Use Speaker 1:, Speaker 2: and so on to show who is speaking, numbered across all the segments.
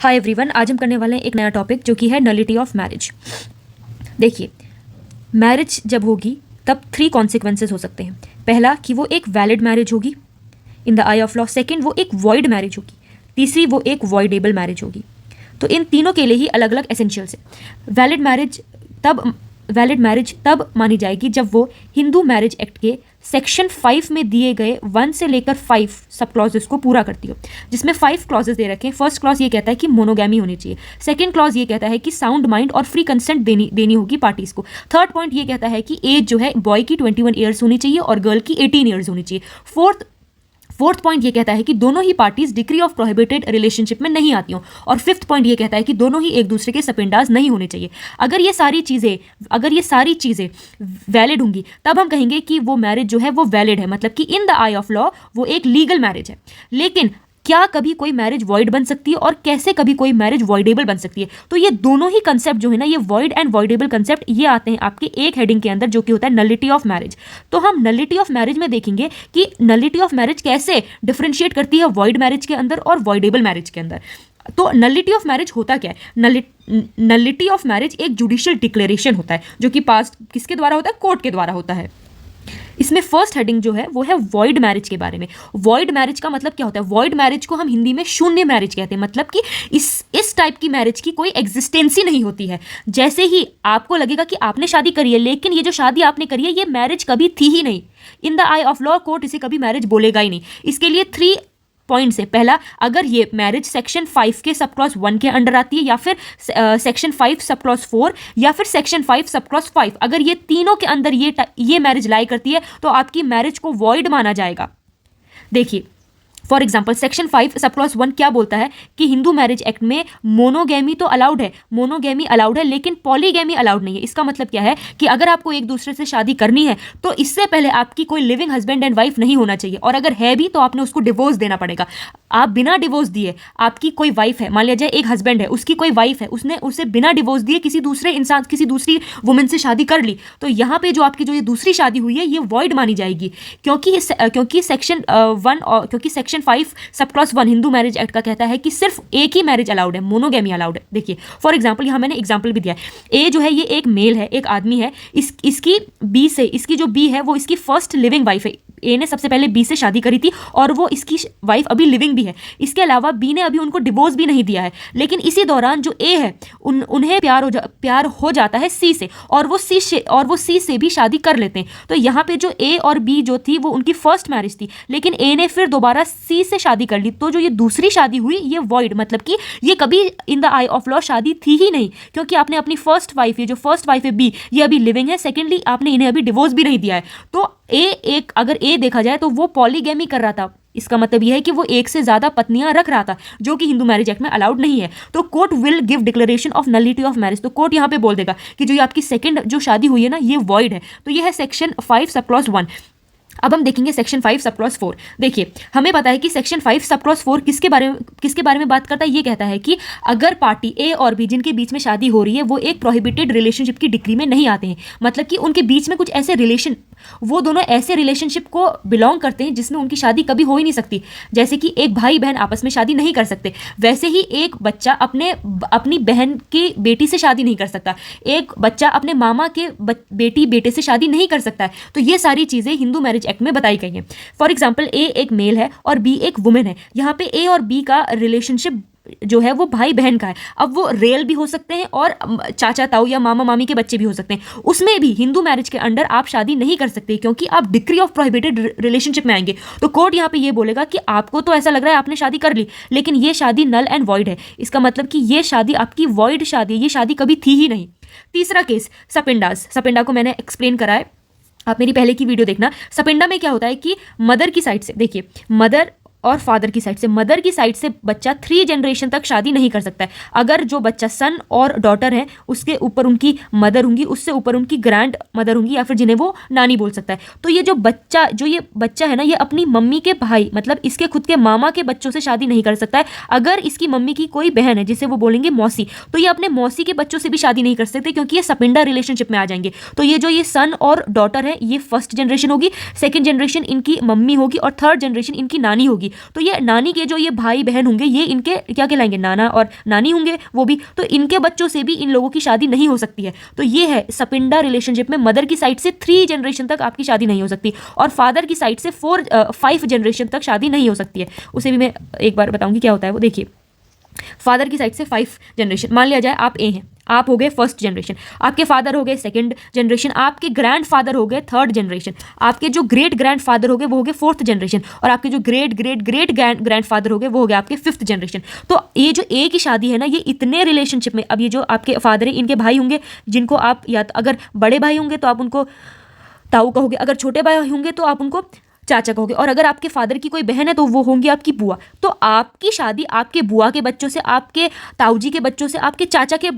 Speaker 1: Hi everyone, आज हम करने वाले हैं एक नया टॉपिक जो कि है नलिटी ऑफ मैरिज। देखिए, मैरिज जब होगी तब 3 कॉन्सिक्वेंसेस हो सकते हैं। पहला कि वो एक वैलिड मैरिज होगी in the I of law, second वो एक वॉइड मैरिज होगी, तीसरी वो एक वॉइडेबल मैरिज होगी। तो इन तीनों के लिए ही अलग अलग एसेंशियल्स है। वैलिड मैरिज तब मानी जाएगी जब वो हिंदू मैरिज एक्ट के सेक्शन 5 में दिए गए 1 से लेकर 5 सब क्लॉजेस को पूरा करती हो, जिसमें 5 क्लॉजेस दे रखे हैं। फर्स्ट क्लॉज ये कहता है कि मोनोगैमी होनी चाहिए। सेकंड क्लॉज ये कहता है कि साउंड माइंड और फ्री कंसेंट देनी होगी पार्टीज को। थर्ड पॉइंट ये कहता है कि एज जो है बॉय की 21 ईयर्स होनी चाहिए और गर्ल की 18 ईयर्स होनी चाहिए। फोर्थ पॉइंट ये कहता है कि दोनों ही parties degree of prohibited relationship में नहीं आती हों। और फिफ्थ पॉइंट ये कहता है कि दोनों ही एक दूसरे के सपिंडाज नहीं होने चाहिए। अगर ये सारी चीज़ें वैलिड होंगी तब हम कहेंगे कि वो मैरिज जो है वो वैलिड है, मतलब कि in the I of law वो एक लीगल मैरिज है। लेकिन क्या कभी कोई मैरिज वॉइड बन सकती है और कैसे कभी कोई मैरिज वॉइडेबल बन सकती है? तो ये दोनों ही कंसेप्ट जो है ना, ये वॉइड एंड वॉइडेबल कंसेप्ट, ये आते हैं आपके एक हेडिंग के अंदर जो कि होता है नलिटी ऑफ मैरिज। तो हम नलिटी ऑफ मैरिज में देखेंगे कि नलिटी ऑफ मैरिज कैसे डिफरेंशिएट करती है वॉइड मैरिज के अंदर और वॉइडेबल मैरिज के अंदर। तो नलिटी ऑफ मैरिज होता क्या है? नलिटी ऑफ मैरिज एक जुडिशियल डिक्लेरेशन होता है जो कि पास किसके द्वारा होता है? कोर्ट के द्वारा होता है। इसमें फर्स्ट हेडिंग जो है वो है वॉइड मैरिज के बारे में। वॉइड मैरिज का मतलब क्या होता है? वॉइड मैरिज को हम हिंदी में शून्य मैरिज कहते हैं, मतलब कि इस टाइप की मैरिज की कोई एग्जिस्टेंस ही नहीं होती है। जैसे ही आपको लगेगा कि आपने शादी करी है, लेकिन ये जो शादी आपने करी है ये मैरिज कभी थी ही नहीं। In the I of law court इसे कभी मैरिज बोलेगा ही नहीं। इसके लिए 3 पॉइंट्स है। पहला, अगर ये मैरिज सेक्शन 5 के सब क्लॉज 1 के अंडर आती है, या फिर सेक्शन 5 सब क्लॉज 4, या फिर सेक्शन 5 सब क्लॉज 5, अगर ये तीनों के अंदर ये मैरिज लाई करती है तो आपकी मैरिज को वॉइड माना जाएगा। देखिए, for example section 5 sub clause 1 क्या बोलता है कि हिंदू मैरिज एक्ट में मोनोगैमी तो अलाउड है, लेकिन पॉलीगैमी अलाउड नहीं है। इसका मतलब क्या है कि अगर आपको एक दूसरे से शादी करनी है तो इससे पहले आपकी कोई लिविंग हस्बैंड एंड वाइफ नहीं होना चाहिए, और अगर है भी तो आपने उसको डिवोर्स देना पड़ेगा। आप बिना डिवोर्स दिए, आपकी कोई वाइफ है, मान लिया जाए एक हस्बैंड है, उसकी कोई वाइफ है, उसने उसे बिना डिवोर्स दिए किसी दूसरी वुमेन से शादी कर ली, तो यहाँ पे जो आपकी जो ये दूसरी शादी हुई है ये वॉइड मानी जाएगी, क्योंकि section 5 sub clause 1 Hindu marriage act का कहता है कि सिर्फ एक ही मैरिज अलाउड है, मोनोगैमी अलाउड है। देखिए, फॉर एग्जांपल यहाँ मैंने एग्जांपल भी दिया है। ए जो है ये एक मेल है, एक आदमी है, इसकी जो बी है वो इसकी फर्स्ट लिविंग वाइफ है। ए ने सबसे पहले बी से शादी करी थी और वो इसकी वाइफ अभी लिविंग भी है। इसके अलावा बी ने अभी उनको डिवोर्स भी नहीं दिया है, लेकिन इसी दौरान जो ए है उन्हें प्यार हो जाता है सी से, और वो सी से भी शादी कर लेते हैं। तो यहाँ पे जो ए और बी जो थी वो उनकी फर्स्ट मैरिज थी, लेकिन ए ने फिर दोबारा सी से शादी कर ली, तो जो ये दूसरी शादी हुई ये वॉइड, मतलब कि ये कभी in the I of law शादी थी ही नहीं, क्योंकि आपने अपनी फर्स्ट वाइफ, ये जो फर्स्ट वाइफ है बी, ये अभी लिविंग है, सेकेंडली आपने इन्हें अभी डिवोर्स भी नहीं दिया है। तो अगर ए देखा जाए तो वो पॉलीगैमी कर रहा था। इसका मतलब यह है कि वो एक से ज्यादा पत्नियां रख रहा था, जो कि हिंदू मैरिज एक्ट में अलाउड नहीं है। तो court will give declaration of nullity of marriage. तो कोर्ट यहाँ पे बोल देगा कि जो ये आपकी सेकंड जो शादी हुई है ना ये वॉइड है। तो ये है सेक्शन 5 सब क्लॉज 1। अब हम देखेंगे सेक्शन 5 सब क्लॉज 4। देखिए, हमें पता है कि सेक्शन 5 सब क्लॉज 4 किसके बारे में बात करता है? ये कहता है कि अगर पार्टी ए और बी जिनके बीच में शादी हो रही है वो एक प्रोहिबिटेड रिलेशनशिप की डिग्री में नहीं आते हैं, मतलब कि उनके बीच में कुछ ऐसे वो दोनों ऐसे रिलेशनशिप को बिलोंग करते हैं जिसमें उनकी शादी कभी हो ही नहीं सकती। जैसे कि एक भाई बहन आपस में शादी नहीं कर सकते, वैसे ही एक बच्चा अपनी बहन की बेटी से शादी नहीं कर सकता, एक बच्चा अपने मामा के बेटे से शादी नहीं कर सकता है। तो ये सारी चीज़ें हिंदू मैरिज एक्ट में बताई गई हैं। फॉर एग्जाम्पल, ए एक मेल है और बी एक वुमेन है। यहाँ पे ए और बी का रिलेशनशिप जो है वो भाई बहन का है। अब वो रियल भी हो सकते हैं और चाचा ताऊ या मामा मामी के बच्चे भी हो सकते हैं। उसमें भी हिंदू मैरिज के अंडर आप शादी नहीं कर सकते, क्योंकि आप डिग्री ऑफ प्रोहिबिटेड रिलेशनशिप में आएंगे। तो कोर्ट यहाँ पे ये बोलेगा कि आपको तो ऐसा लग रहा है आपने शादी कर ली, लेकिन ये शादी नल एंड वॉइड है। इसका मतलब कि ये शादी आपकी वॉइड शादी, ये शादी कभी थी ही नहीं। तीसरा केस, सपिंडा को मैंने एक्सप्लेन करा है, आप मेरी पहले की वीडियो देखना। सपिंडा में क्या होता है कि मदर की साइड से, देखिए मदर और फादर की साइड से, मदर की साइड से बच्चा 3 जनरेशन तक शादी नहीं कर सकता है। अगर जो बच्चा सन और डॉटर है उसके ऊपर उनकी मदर होंगी, उससे ऊपर उनकी ग्रैंड मदर होंगी, या फिर जिन्हें वो नानी बोल सकता है। तो ये बच्चा है ना, ये अपनी मम्मी के भाई, मतलब इसके खुद के मामा के बच्चों से शादी नहीं कर सकता है। अगर इसकी मम्मी की कोई बहन है जिसे वो बोलेंगे मौसी, तो ये अपने मौसी के बच्चों से भी शादी नहीं कर सकते, क्योंकि ये सपिंडा रिलेशनशिप में आ जाएंगे। तो ये सन और डॉटर है ये फर्स्ट जनरेशन होगी, सेकेंड जनरेशन इनकी मम्मी होगी और थर्ड जनरेशन इनकी नानी होगी। तो ये नानी के जो ये भाई बहन होंगे ये इनके क्या कहलाएंगे, नाना और नानी होंगे वो भी, तो इनके बच्चों से भी इन लोगों की शादी नहीं हो सकती है। तो ये है सपिंडा रिलेशनशिप में मदर की साइड से 3 जनरेशन तक आपकी शादी नहीं हो सकती और फादर की साइड से 5 जनरेशन तक शादी नहीं हो सकती है। उसे भी मैं एक बार बताऊंगी क्या होता है वो। देखिए, फादर की साइड से 5 जनरेशन, मान लिया जाए आप ए हैं, आप हो गए फर्स्ट जनरेशन, आपके फादर हो गए सेकंड जनरेशन, आपके ग्रैंड फादर हो गए थर्ड जनरेशन, आपके जो ग्रेट ग्रैंड फादर हो गए वो हो गए फोर्थ जनरेशन, और आपके जो great great great grand father हो गए वो हो गए आपके 5th जनरेशन। तो ये जो ए की शादी है ना, ये इतने रिलेशनशिप में, अब ये जो आपके फादर है इनके भाई होंगे जिनको आप, या तो अगर बड़े भाई होंगे तो आप उनको ताऊ कहोगे, अगर छोटे भाई होंगे तो आप उनको चाचा कहोगे, और अगर आपके फादर की कोई बहन है तो वो होंगी आपकी बुआ। तो आपकी शादी आपके बुआ के बच्चों से, आपके ताऊ जी के बच्चों से, आपके चाचा के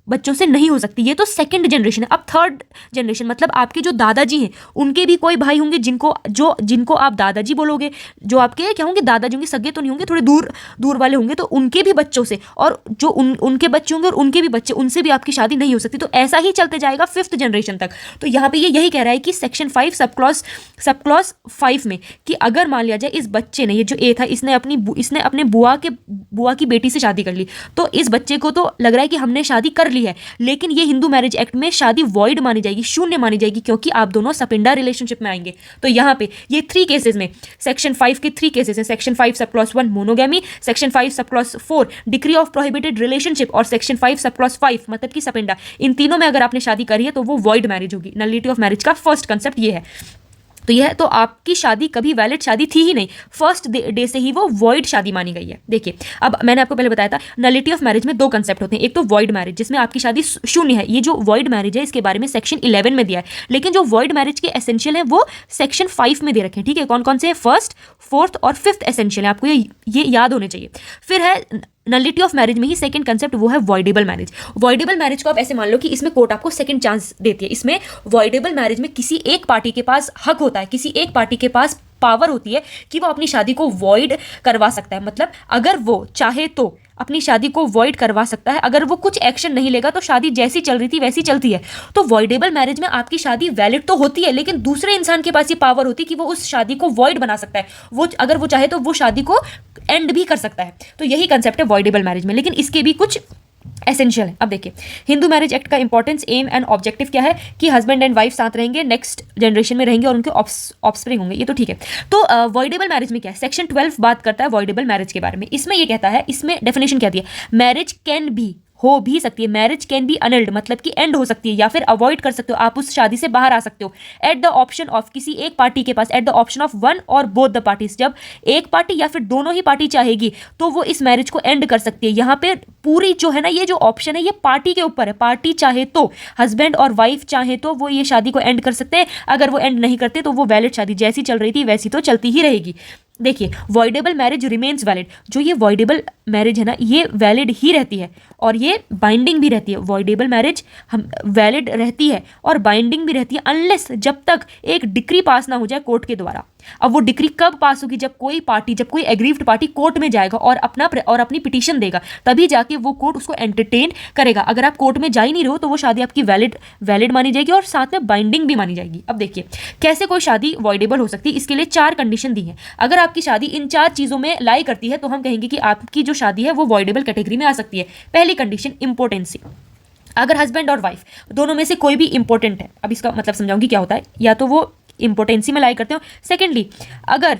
Speaker 1: बच्चों से नहीं हो सकती। ये तो सेकंड जनरेशन है। अब थर्ड जनरेशन मतलब आपके जो दादाजी हैं उनके भी कोई भाई होंगे जिनको आप दादाजी बोलोगे, जो आपके क्या होंगे, दादाजी होंगे, सगे तो नहीं होंगे, थोड़े दूर वाले होंगे, तो उनके भी बच्चों से, और जो उनके बच्चे होंगे और उनके भी बच्चे, उनसे भी आपकी शादी नहीं हो सकती। तो ऐसा ही चलते जाएगा 5th जनरेशन तक। तो यहाँ पे ये यही कह रहा है कि सेक्शन 5 सब क्लॉज 5 में कि अगर मान लिया जाए इस बच्चे ने, ये जो ए था, इसने अपने बुआ की बेटी से शादी कर ली, तो इस बच्चे को तो लग रहा है कि हमने शादी कर ली है, लेकिन ये हिंदू मैरिज एक्ट में शादी वॉइड मानी जाएगी, शून्य मानी जाएगी, क्योंकि आप दोनों सपिंडा रिलेशनशिप में आएंगे। तो यहाँ पे ये 3 केसेस में, सेक्शन 5 के 3 केसेस हैं। Section 5 sub clause 1 monogamy, section 5 sub clause 4 decree of prohibited relationship, और सेक्शन 5 सब क्लॉज 5 मतलब कि सपिंडा। इन तीनों में अगर आपने शादी करी है तो वो वॉइड मैरिज होगी। नलिटी ऑफ मैरिज का फर्स्ट कंसेप्ट ये है। तो यह तो आपकी शादी कभी वैलिड शादी थी ही नहीं, फर्स्ट डे से ही वो वॉइड शादी मानी गई है। देखिए, अब मैंने आपको पहले बताया था नलिटी ऑफ मैरिज में 2 कंसेप्ट होते हैं। एक तो वॉइड मैरिज जिसमें आपकी शादी शून्य है, ये जो वॉइड मैरिज है इसके बारे में सेक्शन 11 में दिया है, लेकिन जो वॉइड मैरिज के एसेंशियल है वो सेक्शन 5 में दे रखे हैं। ठीक है, कौन कौन से हैं? 1st, 4th और 5th एसेंशियल है, आपको ये याद होने चाहिए। फिर है नलिटी ऑफ मैरिज में ही सेकंड कंसेप्ट, वो है वॉइडेबल मैरिज। वॉइडेबल मैरिज को आप ऐसे मान लो कि इसमें कोर्ट आपको सेकंड चांस देती है। इसमें वॉइडेबल मैरिज में किसी एक पार्टी के पास हक होता है, किसी एक पार्टी के पास पावर होती है कि वो अपनी शादी को वॉइड करवा सकता है। मतलब अगर वो चाहे तो अपनी शादी को वॉइड करवा सकता है, अगर वो कुछ एक्शन नहीं लेगा तो शादी जैसी चल रही थी वैसी चलती है। तो वॉइडेबल मैरिज में आपकी शादी वैलिड तो होती है, लेकिन दूसरे इंसान के पास ये पावर होती है कि वो उस शादी को वॉइड बना सकता है। वो अगर वो चाहे तो वो शादी को एंड भी कर सकता है। तो यही कंसेप्ट है वॉइडेबल मैरिज में, लेकिन इसके भी कुछ एसेंशियल है। अब देखिए, हिंदू मैरिज एक्ट का इंपॉर्टेंस, एम एंड ऑब्जेक्टिव क्या है कि हस्बैंड एंड वाइफ साथ रहेंगे, नेक्स्ट जनरेशन में रहेंगे और उनके ऑफस्प्रिंग होंगे, ये तो ठीक है। तो वॉइडेबल मैरिज में क्या है? सेक्शन 12 बात करता है वॉइडेबल मैरिज के बारे में। इसमें ये कहता है, इसमें डेफिनेशन क्या दिया, मैरिज कैन बी, हो भी सकती है, मैरिज कैन बी अनल्ड मतलब कि एंड हो सकती है या फिर अवॉइड कर सकते हो, आप उस शादी से बाहर आ सकते हो, एट द ऑप्शन ऑफ, किसी एक पार्टी के पास, at the option of one और बोथ द पार्टीज, जब एक पार्टी या फिर दोनों ही पार्टी चाहेगी तो वो इस मैरिज को एंड कर सकती है। यहाँ पे पूरी जो है ना, ये जो ऑप्शन है ये पार्टी के ऊपर है। पार्टी चाहे तो, हस्बैंड और वाइफ चाहे तो वो ये शादी को एंड कर सकते हैं, अगर वो एंड नहीं करते तो वो वैलिड शादी जैसी चल रही थी वैसी तो चलती ही रहेगी। देखिए, वॉइडेबल मैरिज रिमेन्स वैलिड, जो ये वॉइडेबल मैरिज है ना ये वैलिड ही रहती है और ये बाइंडिंग भी रहती है। वॉइडेबल मैरिज हम वैलिड रहती है और बाइंडिंग भी रहती है, अनलेस जब तक एक डिक्री पास ना हो जाए कोर्ट के द्वारा। अब वो डिक्री कब पास होगी? जब कोई एग्रीव्ड पार्टी कोर्ट में जाएगा और अपनी पिटीशन देगा, तभी जाके वो कोर्ट उसको एंटरटेन करेगा। अगर आप कोर्ट में जा ही नहीं रहो तो वो शादी आपकी वैलिड मानी जाएगी और साथ में बाइंडिंग भी मानी जाएगी। अब देखिए, कैसे कोई शादी वॉइडेबल हो सकती है, इसके लिए 4 कंडीशन दी है। अगर आपकी शादी इन 4 चीज़ों में लाई करती है तो हम कहेंगे कि आपकी जो शादी है वो वॉइडेबल कैटेगरी में आ सकती है। पहली कंडीशन, इंपोर्टेंसी। अगर हस्बैंड और वाइफ दोनों में से कोई भी इंपॉर्टेंट है, अब इसका मतलब समझाऊंगी क्या होता है, या तो वो इंपोर्टेंसी में लाई करते हो। सेकेंडली, अगर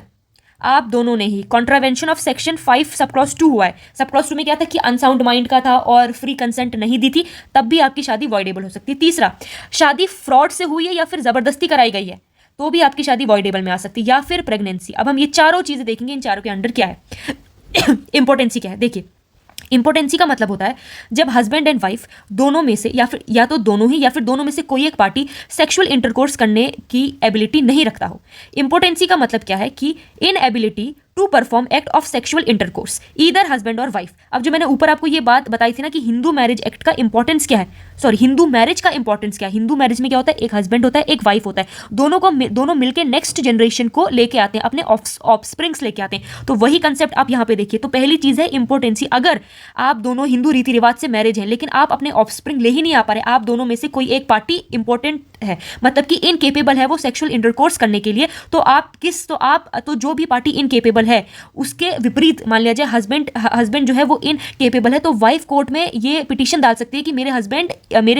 Speaker 1: आप दोनों ने ही contravention of section 5 sub clause 2 हुआ है, सब क्लॉज 2 में क्या था कि अनसाउंड माइंड का था और फ्री कंसेंट नहीं दी थी, तब भी आपकी शादी वॉइडेबल हो सकती है। तीसरा, शादी फ्रॉड से हुई है या फिर जबरदस्ती कराई गई है तो भी आपकी शादी वॉइडेबल में आ सकती है, या फिर प्रेगनेंसी। अब हम ये चारों चीजें देखेंगे, इन चारों के अंडर क्या है। इंपोर्टेंसी क्या है? देखिए, इंपोर्टेंसी का मतलब होता है जब हस्बैंड एंड वाइफ दोनों में से या तो दोनों ही या फिर दोनों में से कोई एक पार्टी सेक्सुअल इंटरकोर्स करने की एबिलिटी नहीं रखता हो। इंपोर्टेंसी का मतलब क्या है कि inability to perform act of sexual intercourse either husband और वाइफ। अब जो मैंने ऊपर आपको ये बात बताई थी ना कि हिंदू मैरिज एक्ट का इंपॉर्टेंस क्या है, हिंदू मैरिज का इंपॉर्टेंस क्या है। हिंदू मैरिज में क्या होता है, एक हस्बैंड होता है, एक वाइफ होता है, दोनों मिलकर नेक्स्ट जनरेशन को लेके आते हैं, अपने ऑफस्प्रिंग्स लेके आते हैं। तो वही कंसेप्ट आप यहाँ पे देखिए। तो पहली चीज है इंपॉर्टेंसी। अगर आप दोनों हिंदू रीति रिवाज से मैरिज हैं लेकिन आप अपने ऑफस्प्रिंग ले ही नहीं आ पा रहे, आप दोनों में से कोई एक पार्टी इंपॉर्टेंट है, मतलब कि इनकेपेबल है वो सेक्सुअल इंटरकोर्स करने के लिए, तो जो भी पार्टी इनकेपेबल इनकेपेबल है, उसके विपरीत मान लिया जाए हस्बैंड जो है वो इनकेपेबल है, तो वाइफ कोर्ट में ये पिटीशन डाल सकती है कि मेरे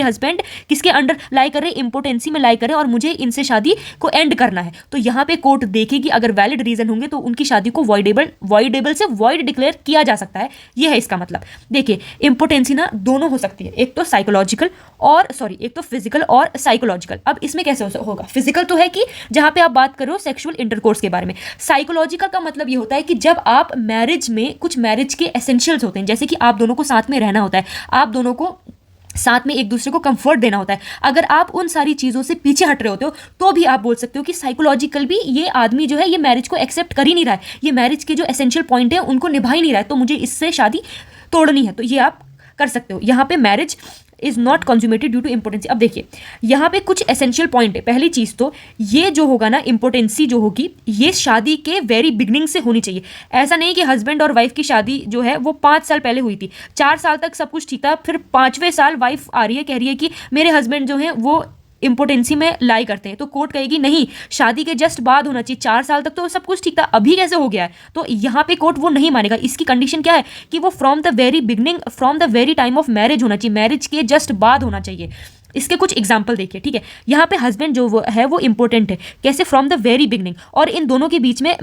Speaker 1: हस्बैंड किसके अंडर लाई कर रहे, इंपोर्टेंसी में लाई कर रहे और मुझे इनसे शादी को एंड करना है। तो यहाँ पे कोर्ट देखेगी, अगर वैलिड रीजन होंगे तो उनकी शादी को वॉइडेबल से वॉइड डिक्लेयर किया जा सकता है। ये है इसका मतलब। देखिए इंपोर्टेंसी ना दोनों हो सकती है, एक तो फिजिकल और साइकोलॉजिकल। अब इसमें कैसे होगा? फिजिकल तो है कि जहां पे आप बात कर रहे हो सेक्सुअल इंटरकोर्स के बारे में। साइकोलॉजिकल का मतलब ये होता है कि जब आप मैरिज में कुछ मैरिज के एसेंशियल्स होते हैं, जैसे कि आप दोनों को साथ में रहना होता है, आप दोनों को साथ में एक दूसरे को कंफर्ट देना होता है। अगर आप उन सारी चीज़ों से पीछे हट रहे होते हो तो भी आप बोल सकते हो कि साइकोलॉजिकल भी ये आदमी जो है ये मैरिज को एक्सेप्ट कर ही नहीं रहा है, ये मैरिज के जो एसेंशियल पॉइंट है उनको निभा ही नहीं रहा है, तो मुझे इससे शादी तोड़नी है। तो ये आप कर सकते हो। यहाँ पे marriage is not consummated due to impotency. अब देखिए यहाँ पे कुछ एसेंशियल पॉइंट है। पहली चीज़ तो ये जो होगा ना, इंपोर्टेंसी जो होगी ये शादी के वेरी बिगनिंग से होनी चाहिए। ऐसा नहीं कि हस्बैंड और वाइफ की शादी जो है वो 5 साल पहले हुई थी, 4 साल तक सब कुछ ठीक था, फिर 5वें साल वाइफ आ रही है कह रही है कि मेरे हस्बैंड जो है वो इंपोर्टेंसी में लाई करते हैं, तो कोर्ट कहेगी नहीं, शादी के जस्ट बाद होना चाहिए, 4 साल तक तो सब कुछ ठीक था, अभी कैसे हो गया है? तो यहाँ पे कोर्ट वो नहीं मानेगा। इसकी कंडीशन क्या है कि वो from the very time of marriage होना चाहिए, मैरिज के जस्ट बाद होना चाहिए। इसके कुछ एग्जाम्पल देखिए, ठीक है। यहाँ पे हस्बैंड जो वो है वो इंपॉर्टेंट है, कैसे? फ्रॉम द वेरी बिगनिंग, और इन दोनों के बीच में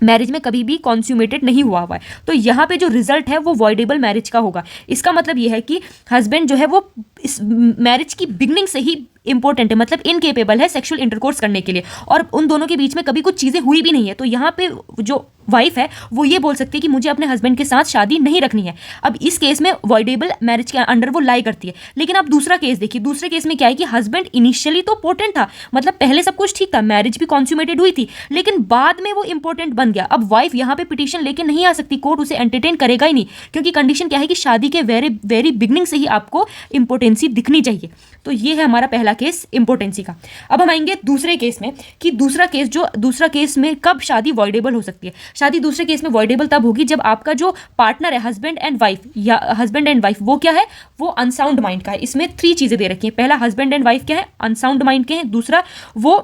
Speaker 1: मैरिज में कभी भी कॉन्स्यूमेटेड नहीं हुआ है, तो यहाँ पे जो रिजल्ट है वो वॉइडेबल मैरिज का होगा। इसका मतलब ये है कि हस्बैंड जो है वो इस मैरिज की बिगनिंग से ही इंपॉर्टेंट है, मतलब इनकेपेबल है सेक्सुअल इंटरकोर्स करने के लिए, और उन दोनों के बीच में कभी कुछ चीज़ें हुई भी नहीं है। तो यहाँ पे जो वाइफ है वो ये बोल सकती है कि मुझे अपने हस्बैंड के साथ शादी नहीं रखनी है। अब इस केस में वॉइडेबल मैरिज के अंडर वो लाई करती है। लेकिन अब दूसरा केस देखिए, दूसरे केस में क्या है कि हस्बैंड इनिशियली तो पोर्टेंट था, मतलब पहले सब कुछ ठीक था, मैरिज भी कॉन्स्यूमेटेड हुई थी, लेकिन बाद में वो इंपॉर्टेंट बन गया। अब वाइफ यहाँ पे पिटीशन लेके नहीं आ सकती, कोर्ट उसे एंटरटेन करेगा ही नहीं, क्योंकि कंडीशन क्या है कि शादी के वेरी बिगनिंग से ही आपको इंपॉर्टेंसी दिखनी चाहिए। तो ये है हमारा पहला केस इंपॉर्टेंसी का। अब हम आएंगे दूसरे केस में कि दूसरा केस में कब शादी वॉइडेबल हो सकती है। शादी दूसरे केस में वॉइडेबल तब होगी जब आपका जो पार्टनर है हस्बैंड एंड वाइफ वो क्या है, वो अनसाउंड माइंड का है। इसमें 3 चीजें दे रखी हैं। पहला हस्बैंड एंड वाइफ क्या है, अनसाउंड माइंड के हैं। दूसरा वो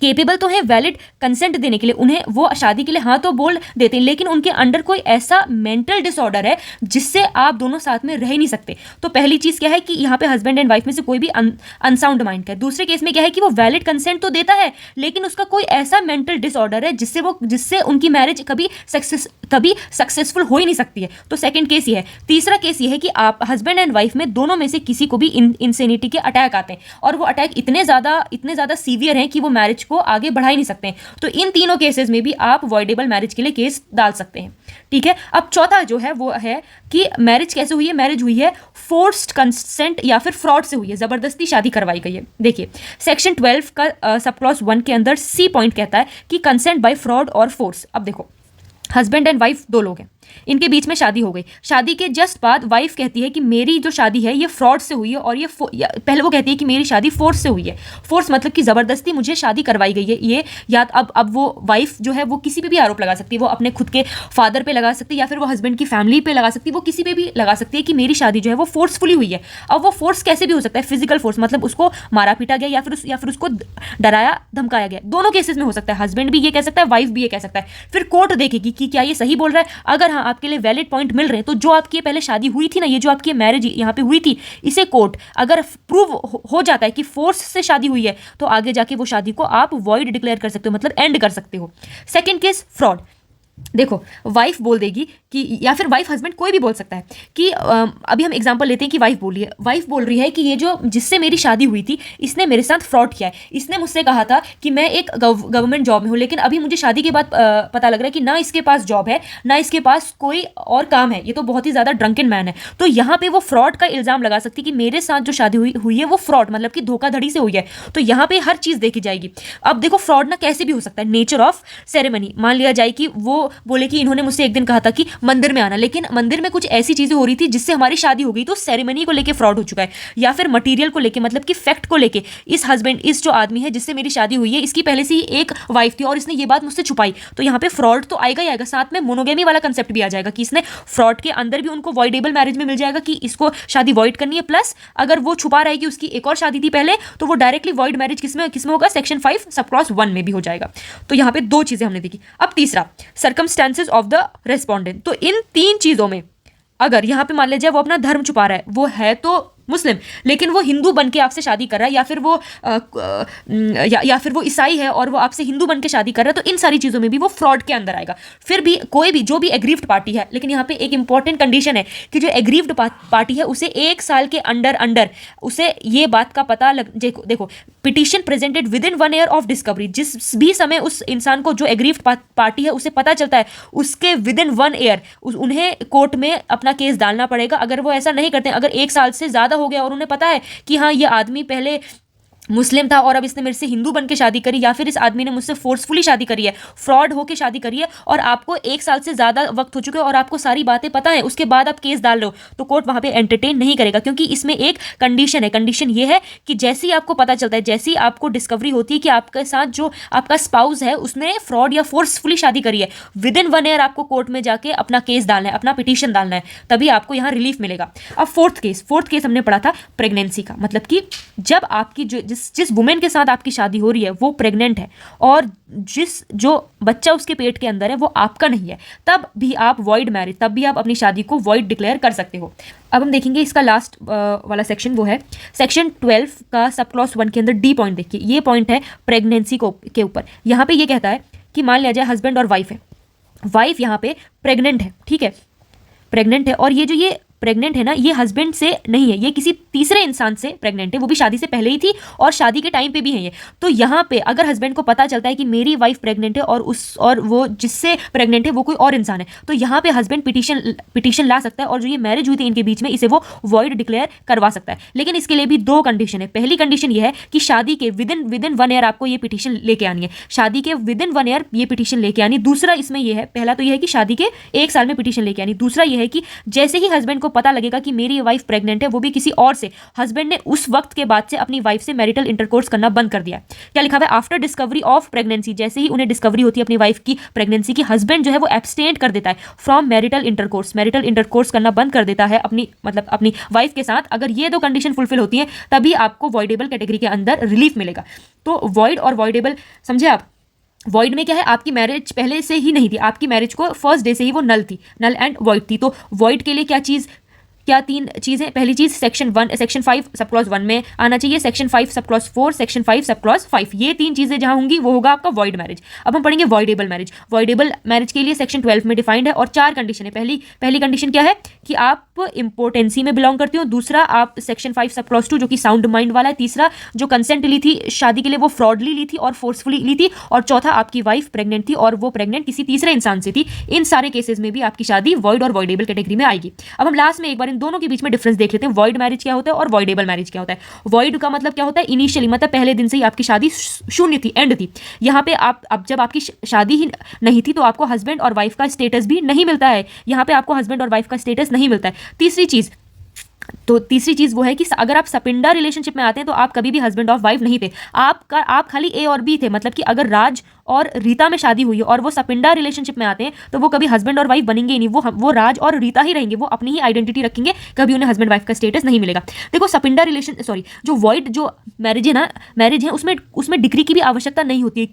Speaker 1: केपेबल तो है वैलिड कंसेंट देने के लिए, उन्हें वो शादी के लिए हाँ तो बोल देते हैं, लेकिन उनके अंडर कोई ऐसा मेंटल डिसऑर्डर है जिससे आप दोनों साथ में रह ही नहीं सकते। तो पहली चीज़ क्या है कि यहाँ पे हस्बैंड एंड वाइफ में से कोई भी अनसाउंड माइंड का है। दूसरे केस में क्या है कि वो वैलिड कंसेंट तो देता है, लेकिन उसका कोई ऐसा मेंटल डिसऑर्डर है जिससे उनकी मैरिज कभी सक्सेसफुल हो ही नहीं सकती है। तो सेकंड केस ये है। तीसरा केस ये है कि आप हस्बैंड एंड वाइफ में दोनों में से किसी को भी इंसेनिटी के अटैक आते हैं, और वो अटैक इतने ज़्यादा सीवियर हैं कि वो मैरिज को आगे बढ़ा ही नहीं सकते हैं। तो इन तीनों केसेस में भी आप वॉइडेबल मैरिज के लिए केस डाल सकते हैं, ठीक है। अब चौथा जो है वो है कि मैरिज कैसे हुई है। मैरिज हुई है फोर्स्ड कंसेंट या फिर फ्रॉड से हुई है, जबरदस्ती शादी करवाई गई है। देखिए सेक्शन 12 का सब क्लॉज 1 के अंदर सी पॉइंट कहता है कि कंसेंट बाय फ्रॉड और फोर्स। अब देखो हस्बैंड एंड वाइफ 2 लोग हैं, इनके बीच में शादी हो गई। शादी के जस्ट बाद वाइफ कहती है कि मेरी जो शादी है ये फ्रॉड से हुई है, और पहले वो कहती है कि मेरी शादी फोर्स से हुई है। फोर्स मतलब कि ज़बरदस्ती मुझे शादी करवाई गई है। ये या अब वो वाइफ जो है वो किसी पे भी आरोप लगा सकती है, वो अपने खुद के फादर पे लगा सकती है, या फिर वो हस्बैंड की फैमिली पे लगा सकती है, वो किसी पे भी लगा सकती है कि मेरी शादी जो है वो फोर्सफुली हुई है। अब वो फोर्स कैसे भी हो सकता है, फिजिकल फोर्स मतलब उसको मारा पीटा गया या फिर उसको डराया धमकाया गया। दोनों केसेस में हो सकता है, हस्बैंड भी ये कह सकता है, वाइफ भी ये कह सकता है। फिर कोर्ट देखेगी कि क्या ये सही बोल रहा है। अगर हाँ आपके लिए वैलिड पॉइंट मिल रहे हैं, तो जो आपकी पहले शादी हुई थी ना, ये जो आपकी मैरिज यहाँ पे हुई थी, इसे कोर्ट अगर प्रूव हो जाता है कि फोर्स से शादी हुई है, तो आगे जाके वो शादी को आप वॉइड डिक्लेयर कर सकते हो, मतलब एंड कर सकते हो। Second case fraud. देखो वाइफ बोल देगी कि, या फिर वाइफ हस्बैंड कोई भी बोल सकता है कि अभी हम एग्जांपल लेते हैं कि वाइफ बोल रही है कि ये जो जिससे मेरी शादी हुई थी इसने मेरे साथ फ्रॉड किया है। इसने मुझसे कहा था कि मैं एक गवर्नमेंट जॉब में हूँ, लेकिन अभी मुझे शादी के बाद पता लग रहा है कि ना इसके पास जॉब है ना इसके पास कोई और काम है, ये तो बहुत ही ज़्यादा ड्रंकन मैन है। तो यहाँ पे वो फ्रॉड का इल्ज़ाम लगा सकती है कि मेरे साथ जो शादी हुई है वो फ्रॉड मतलब कि धोखाधड़ी से हुई है। तो यहाँ पे हर चीज़ देखी जाएगी। अब देखो फ्रॉड ना कैसे भी हो सकता है। नेचर ऑफ सेरेमनी, मान लिया जाए कि वो बोले कि इन्होंने मुझसे एक दिन कहा था कि मंदिर में आना, लेकिन मंदिर में कुछ ऐसी चीजें हो रही थी जिससे हमारी शादी हो गई, तो सेरेमनी को लेके फ्रॉड हो चुका है, या फिर मटेरियल को लेके, मतलब कि फैक्ट को लेके, इस हस्बैंड, इस जो आदमी है जिससे मेरी शादी हुई है, इसकी पहले से ही एक वाइफ थी और इसने ये बात मुझसे छुपाई, तो यहाँ पे फ्रॉड तो आएगा ही आएगा, साथ में मोनोगेमी वाला कंसेप्ट भी आ जाएगा कि इसने फ्रॉड के अंदर भी उनको वॉइडेबल मैरिज में मिल जाएगा कि इसको शादी वॉइड करनी है, प्लस अगर वो छुपा रहा है कि उसकी एक और शादी थी पहले, तो वो डायरेक्टली वॉइड मैरिज किसमें किसमें होगा, सेक्शन 5 सब क्लॉज 1 में भी हो जाएगा। तो यहाँ पे दो चीजें हमने देखी। अब तीसरा, सर्कमस्टेंसेज ऑफ द रेस्पोंडेंट। तो इन तीन चीजों में अगर यहाँ पे मान लीजिए वो अपना धर्म छुपा रहा है, वो है तो मुस्लिम लेकिन वो हिंदू बन के आपसे शादी कर रहा है, या फिर वो या फिर वो ईसाई है और वो आपसे हिंदू बन के शादी कर रहा है, तो इन सारी चीज़ों में भी वो फ्रॉड के अंदर आएगा। फिर भी कोई भी जो भी एग्रीव्ड पार्टी है, लेकिन यहाँ पे एक इंपॉर्टेंट कंडीशन है कि जो एग्रीव्ड पार्टी है उसे 1 साल के अंदर उसे ये बात का पता देखो petition presented with in 1 year of discovery, जिस भी समय उस इंसान को जो एग्रीव्ड पार्टी है उसे पता चलता है, उसके विद इन 1 ईयर उन्हें कोर्ट में अपना केस डालना पड़ेगा। अगर वो ऐसा नहीं करते, अगर 1 साल से ज़्यादा हो गया और उन्हें पता है कि हाँ ये आदमी पहले मुस्लिम था और अब इसने मेरे से हिंदू बन के शादी करी, या फिर इस आदमी ने मुझसे फोर्सफुली शादी करी है, फ्रॉड होके शादी करी है, और आपको 1 साल से ज़्यादा वक्त हो चुके हैं और आपको सारी बातें पता है, उसके बाद आप केस डाल रहे हो, तो कोर्ट वहाँ पे एंटरटेन नहीं करेगा, क्योंकि इसमें एक कंडीशन है। कंडीशन ये है कि जैसे ही आपको पता चलता है, जैसे ही आपको डिस्कवरी होती है कि आपके साथ जो आपका स्पाउस है उसने फ्रॉड या फोर्सफुली शादी करी है, विद इन 1 ईयर आपको कोर्ट में जाके अपना केस डालना है, अपना पिटीशन डालना है, तभी आपको यहाँ रिलीफ मिलेगा। अब फोर्थ केस हमने पढ़ा था प्रेगनेंसी का, मतलब कि जब आपकी जिस वुमेन के साथ आपकी शादी हो रही है वो प्रेग्नेंट है और जो बच्चा उसके पेट के अंदर है वो आपका नहीं है, तब भी आप वॉइड मैरिज, तब भी आप अपनी शादी को वॉइड डिक्लेयर कर सकते हो। अब हम देखेंगे इसका लास्ट वाला सेक्शन, वो है सेक्शन 12 का सब क्लॉज 1 के अंदर डी पॉइंट। देखिए ये पॉइंट है प्रेगनेंसी के ऊपर। यहाँ पे ये कहता है कि मान लिया जाए हस्बैंड और वाइफ है, वाइफ यहाँ पे प्रेग्नेंट है, ठीक है, प्रेग्नेंट है, और ये प्रेग्नेंट है ना, ये हस्बैंड से नहीं है, ये किसी तीसरे इंसान से प्रेग्नेंट है, वो भी शादी से पहले ही थी और शादी के टाइम पे भी है ये। तो यहाँ पे अगर हस्बैंड को पता चलता है कि मेरी वाइफ प्रेग्नेंट है और वो जिससे प्रेग्नेंट है वो कोई और इंसान है, तो यहाँ पे हस्बैंड पिटीशन ला सकता है और जो ये मैरिज हुई थी इनके बीच में इसे वो वॉइड डिक्लेयर करवा सकता है। लेकिन इसके लिए भी 2 कंडीशन है। पहली कंडीशन ये है कि शादी के विद इन 1 ईयर आपको ये पिटीशन लेके आनी है, शादी के विद इन 1 ईयर ये पिटीशन लेके आनी। दूसरा इसमें ये है, पहला तो ये है कि शादी के 1 साल में पिटीशन लेके आनी, दूसरा ये है कि जैसे ही हस्बैंड को पता लगेगा कि मेरी वाइफ प्रेग्नेंट है, वो भी किसी और से, हस्बैंड ने उस वक्त के बाद से अपनी वाइफ से मैरिटल इंटरकोर्स करना बंद कर दिया है। क्या लिखा हुआ है, आफ्टर डिस्कवरी ऑफ प्रेगनेंसी, जैसे ही उन्हें डिस्कवरी होती है अपनी वाइफ की प्रेगनेंसी की, हस्बैंड जो है वो एब्सटेंट कर देता है फ्रॉम मैरिटल इंटरकोर्स करना बंद कर देता है अपनी वाइफ के साथ। अगर ये 2 कंडीशन फुलफिल होती है तभी आपको वॉइडेबल कैटेगरी के अंदर रिलीफ मिलेगा। तो वॉइड और वॉइडेबल समझे आप। वॉइड में क्या है, आपकी मैरिज पहले से ही नहीं थी, आपकी मैरिज को फर्स्ट डे से ही वो नल एंड वॉइड थी। तो वॉइड के लिए क्या 3 चीज़ें, पहली चीज़ सेक्शन 5 सब क्लॉज 1 में आना चाहिए, section 5 sub clause 4, section 5 sub clause 5, ये 3 चीज़ें जहां होंगी वो होगा आपका वॉइड मैरिज। अब हम पढ़ेंगे वॉइडेबल मैरिज। वॉइडेबल मैरिज के लिए सेक्शन 12 में डिफाइंड है और 4 कंडीशन है। पहली कंडीशन क्या है कि आप इंपोर्टेंसी में बिलोंग करते हो, दूसरा आप सेक्शन 5 सब क्लॉज 2 जो कि साउंड माइंड वाला है, तीसरा जो कंसेंट ली थी शादी के लिए वो फ्रॉडली ली थी और फोर्सफुली ली थी, और चौथा आपकी वाइफ प्रेग्नेंट थी और वो प्रेग्नेंट किसी तीसरे इंसान से थी। इन सारे केसेस में भी आपकी शादी वॉइड और वॉइडेबल कैटेगरी में आएगी। अब हम लास्ट में एक बार इन दोनों के बीच में डिफरेंस देख लेते हैं, वॉइड मैरिज क्या होता है और वॉइडेबल मैरिज क्या होता है। वॉइड का मतलब क्या होता है, इनिशियली मतलब पहले दिन से ही आपकी शादी शून्य थी, एंड थी। यहाँ पे अब जब आपकी शादी ही नहीं थी तो आपको हस्बैंड और वाइफ का स्टेटस भी नहीं मिलता है, यहाँ पे आपको हस्बैंड और वाइफ का स्टेटस नहीं मिलता है। तीसरी चीज वो है कि अगर आप सपिंडा रिलेशनशिप में आते हैं तो आप कभी भी हस्बैंड और वाइफ नहीं थे, आप खाली ए और बी थे। मतलब कि अगर राज और रीता में शादी हुई है और वो सपिंडा रिलेशनशिप में आते हैं तो वो कभी हस्बैंड और वाइफ बनेंगे ही नहीं, वो राज और रीता ही रहेंगे, वो अपनी ही आइडेंटिटी रखेंगे, कभी उन्हें हस्बैंड वाइफ का स्टेटस नहीं मिलेगा। देखो सपिंडा जो वॉइड जो मैरिज है उसमें डिग्री की भी आवश्यकता नहीं होती है।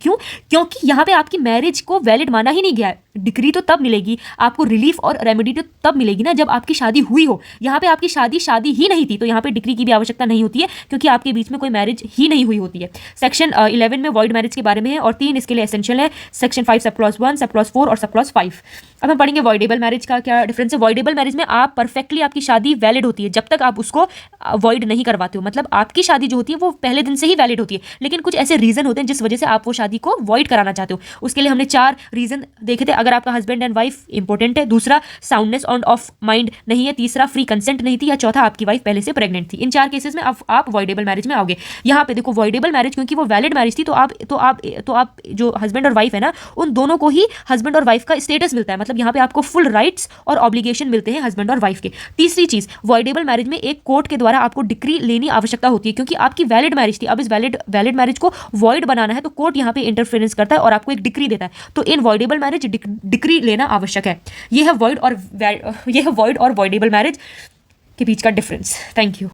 Speaker 1: क्योंकि यहाँ पे आपकी मैरिज को वैलिड माना ही नहीं गया है। डिग्री तो तब मिलेगी आपको, रिलीफ और रेमेडी तो तब मिलेगी ना जब आपकी शादी हुई हो। यहाँ पे आपकी शादी ही नहीं थी तो यहाँ पे डिग्री की भी आवश्यकता नहीं होती है, क्योंकि आपके बीच में कोई मैरिज ही नहीं हुई होती है। सेक्शन 11 में वॉइड मैरिज के बारे में है और 3 इसके लिए एसेंशियल है, section 5 sub clause 1, sub clause 4 और सब क्लॉज 5। अब हम पढ़ेंगे वॉइडेबल मैरिज का क्या डिफरेंस है। वॉइडेबल मैरिज में आप परफेक्टली आपकी शादी वैलिड होती है जब तक आप उसको वॉइड नहीं करवाते हो। मतलब आपकी शादी जो होती है वो पहले दिन से ही वैलिड होती है, लेकिन कुछ ऐसे रीजन होते हैं जिस वजह से आप वो शादी को वॉइड कराना चाहते हो। उसके लिए हमने 4 रीजन देखे थे। अगर आपका हस्बैंड एंड वाइफ इंपॉर्टेंट है, दूसरा साउंडनेस ऑफ माइंड नहीं है, तीसरा फ्री कंसेंट नहीं थी, या चौथा आपकी वाइफ पहले से प्रेग्नेंट थी। इन 4 केसेस में आप वॉइडेबल मैरिज में आओगे। यहाँ पे देखो वॉइडेबल मैरिज क्योंकि वो वैलिड मैरिज थी तो आप जो जो हस्बैंड और वाइफ है ना, उन दोनों को ही हस्बैंड और वाइफ का स्टेटस मिलता है, मतलब यहाँ पे आपको फुल राइट्स और ऑब्लिगेशन मिलते हैं हस्बैंड और वाइफ के। तीसरी चीज, वॉइडेबल मैरिज में एक कोर्ट के द्वारा आपको डिक्री लेनी आवश्यकता होती है, क्योंकि आपकी वैलिड मैरिज थी, अब इस वैलिड मैरिज को वॉइड बनाना है तो कोर्ट यहाँ पे इंटरफेरेंस करता है और आपको एक डिक्री देता है। तो इन वॉइडेबल मैरिज डिक्री लेना आवश्यक है। ये है वॉइड और वॉइडेबल मैरिज के बीच का डिफरेंस। Thank you.